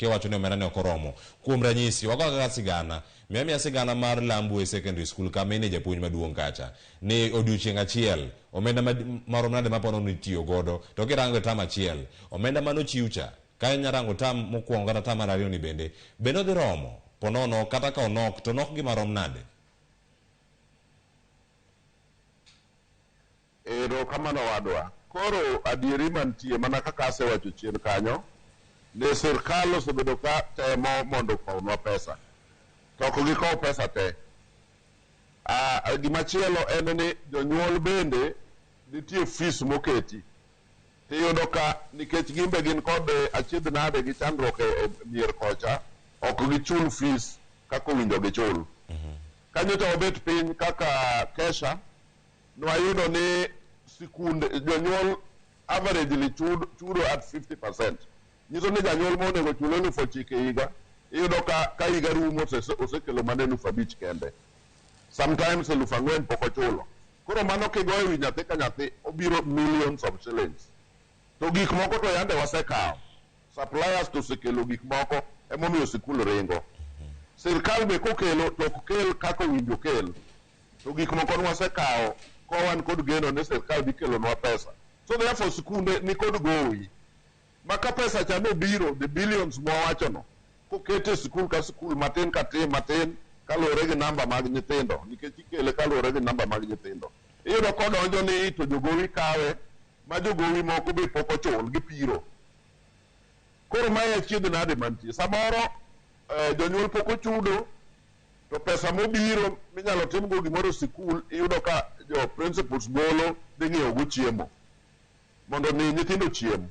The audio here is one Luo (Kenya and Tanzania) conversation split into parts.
kiwacho ni omenda ne ok oromo. Kuom ranyisi wago kaka sigana, miya sigana mar Lambwe Secondary School kama ine japuonj maduong' kacha ni odiochieng' achiel omenda marom nade mapono nitiyo godo, to kirango tam achiel omenda manochiw cha ka nyarango tam mokwongo kata tam mar ariyo ni bende odhi romo ponono, kata ka onok to nok gima rom nade. Ero kamano wadwa. Koro adieri mantie mana kaka asewacho chien kanyo, ne sirkal osebedo ka temo mondo okawnwa pesa, to ok gikow pesa te. Gimachielo en ni jonyuol bende nitie fees moketi, tiyudo ka nikech gimbe gin kod achiedh nade gi chandruok e mier kocha, ok gichul fees kaka owinjo gichul. Kanyo to obet piny kaka Kesha, nwayudo ni sikunde jonyuol averagely chudo at 50%. Nyiso ni janyuol monego chul 9,000 higa, iyudo ka higa rumo osekelo mana 5,000 kende. Sometimes 4,000 pok ochulo. Koro mano kigoyo wi nyathi ka nyathi obiro millions of shillings. To gik moko to yande wasekawo. Suppliers to osekelo gik moko emomiyo sikul ringo. Sirkal be kokelo to ok kel kaka owinjo kel. To gik moko wasekawo kowan kod geno ni sirkal dhi kelonwa pesa. So therefore sikunde ni kod gowi. Maka pesa cha no biro the billions mwawachono. Kokete sikul ka sikul matin ka matin kaluwore gi namba mag nyithindo, nikech ikele kaluwore gi namba mag nyithindo. Iyudo kodonjo ni to jogowi kawe, ma jogowi moko be pok ochul gi piro. Koro mae achiedh nade mantie. Samoro jonyuol pok ochudo, to pesa mobiro minyalo timgo gimoro sikul, iyudo ka jo principals golo dhi ng'iewo go chiemo mondo mi nyithindo chiem.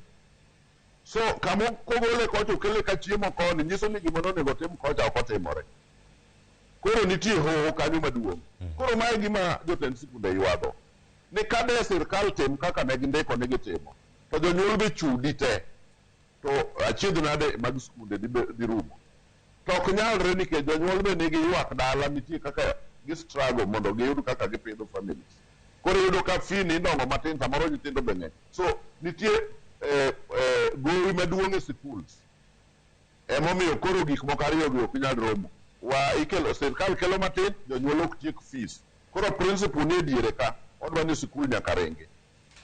So kamo kogole kocha okele ka chiemo koni, nyiso ni gimoro onego tim kocha ok otimore. Koro nitie hoho kanyo maduong'. Koro mae gima jotend sikunde ywago. Ni kade sirkal tim kaka ne gindiko ni gitimo, to jonyuol be chudi te, to achiedh nade mag sikunde dhi rumo. To ok nyalre nikech jonyuol be nigi ywak dala, nitie kaka gi struggle mondo giyud kaka gipidho families. Koro yudo ka fee ni ndongo matin, samoro nyithindo be ng'eny. So nitie gowi maduong' e schools. Emomiyo koro gik moko ariyo gi ok nyal romo. Ikelo sirkal kelo matin, jonyuol ok tiek fees. Koro principal ni diere ka odwa ni sikul nyaka ringi.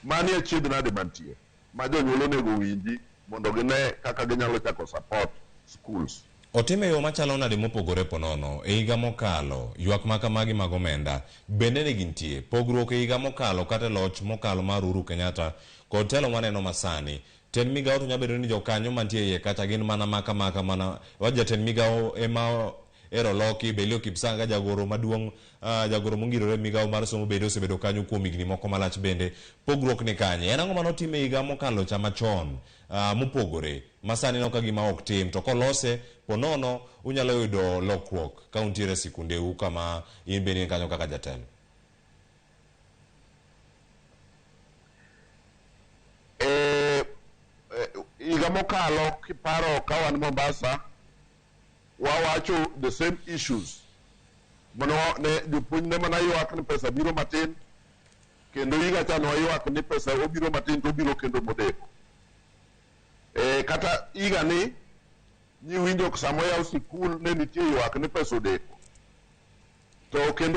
Mani achiedh nade mantie ma jonyuol onego winji mondo gine kaka ginyalo chako support schools. Otime yo machalo nade mopogore ponono e higa mokalo, ywak makamagi mag omenda bende ne gintie pogruok e higa mokalo kata loch mokalo mar Uhuru Kenyatta kod telo maneno masani. Ten migao to nyabedo ni jokanyo mantie iye kacha gin mana mana wajatend migao ema ero loki Belio Kipsanga jagoro maduong', jagoro mongirore migao mar somo bende osebedo kanyo kuom higni moko malach bende. Pogruok ni kanye en ang'o manotime higa mokalo cha machon mopogore masani no ka gima ok tim, to kolose ponono unyalo yudo lokruok ka untiere sikunde u kama in bende kanyo kaka jatelo. Higa mokalo kiparo kawan Mombasa, wawacho the same issues. Mano ne jopuonj ne mana ywak ni pesa biro matin, kendo higa cha no ywak ni pesa obiro matin to biro kendo modeko. Kata higa ni nyiwinjo samo yaw sikul ne nitie ywak ni pesa odeko. To kendo